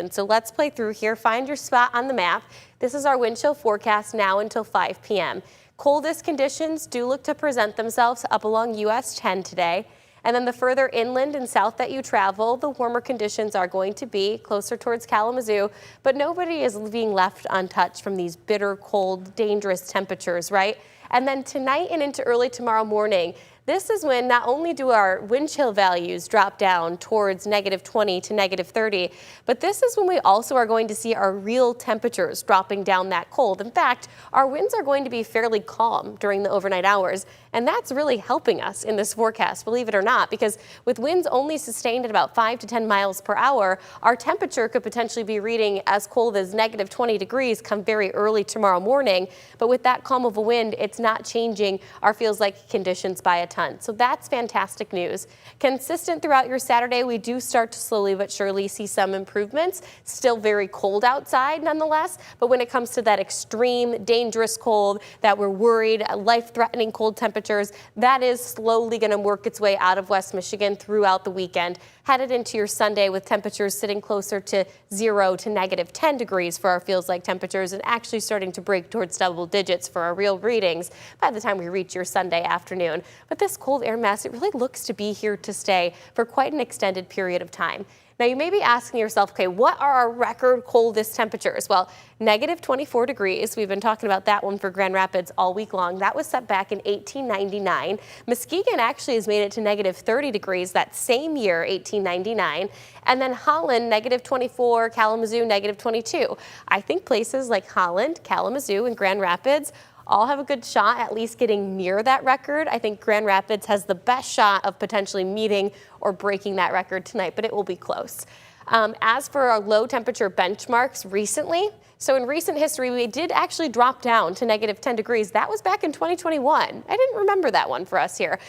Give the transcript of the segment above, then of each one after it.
And so let's play through here. Find your spot on the map. This is our wind chill forecast now until 5 p.m. Coldest conditions do look to present themselves up along US 10 today. And then the further inland and south that you travel, the warmer conditions are going to be closer towards Kalamazoo, but nobody is being left untouched from these bitter, cold, dangerous temperatures, right? And then tonight and into early tomorrow morning, this is when not only do our wind chill values drop down towards -20 to -30, but this is when we also are going to see our real temperatures dropping down that cold. In fact, our winds are going to be fairly calm during the overnight hours, and that's really helping us in this forecast, believe it or not, because with winds only sustained at about 5 to 10 miles per hour, our temperature could potentially be reading as cold as -20 degrees come very early tomorrow morning. But with that calm of a wind, it's not changing our feels like conditions by a ton. So that's fantastic news. Consistent throughout your Saturday, we do start to slowly but surely see some improvements. Still very cold outside nonetheless, but when it comes to that extreme, dangerous cold that we're worried, life-threatening cold temperatures, that is slowly going to work its way out of West Michigan throughout the weekend. Headed into your Sunday with temperatures sitting closer to 0 to -10 degrees for our feels like temperatures, and actually starting to break towards double digits for our real readings by the time we reach your Sunday afternoon. But this cold air mass, it really looks to be here to stay for quite an extended period of time. Now, you may be asking yourself, okay, what are our record coldest temperatures? Well, -24 degrees. We've been talking about that one for Grand Rapids all week long. That was set back in 1899. Muskegon actually has made it to -30 degrees that same year, 1899. And then Holland, -24, Kalamazoo, -22. I think places like Holland, Kalamazoo, and Grand Rapids all have a good shot at least getting near that record. I think Grand Rapids has the best shot of potentially meeting or breaking that record tonight, but it will be close. As for our low temperature benchmarks recently, so in recent history, we did actually drop down to -10 degrees. That was back in 2021. I didn't remember that one for us here.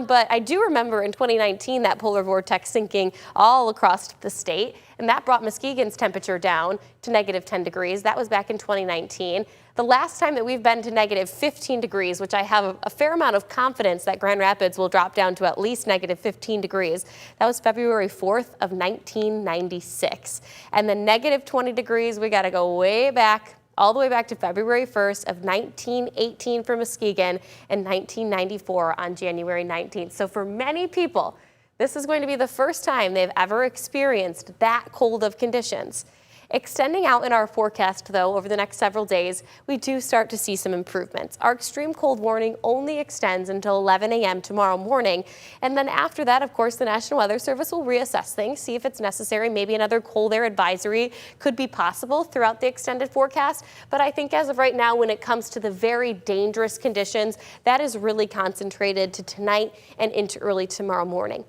But I do remember in 2019 that polar vortex sinking all across the state, and that brought Muskegon's temperature down to -10 degrees. That was back in 2019. The last time that we've been to -15 degrees, which I have a fair amount of confidence that Grand Rapids will drop down to at least -15 degrees, that was February 4th of 1996. And then -20 degrees, we got to go way back, all the way back to February 1st of 1918 for Muskegon and 1994 on January 19th. So for many people, this is going to be the first time they've ever experienced that cold of conditions. Extending out in our forecast, though, over the next several days, we do start to see some improvements. Our extreme cold warning only extends until 11 a.m. tomorrow morning. And then after that, of course, the National Weather Service will reassess things, see if it's necessary. Maybe another cold air advisory could be possible throughout the extended forecast. But I think as of right now, when it comes to the very dangerous conditions, that is really concentrated to tonight and into early tomorrow morning.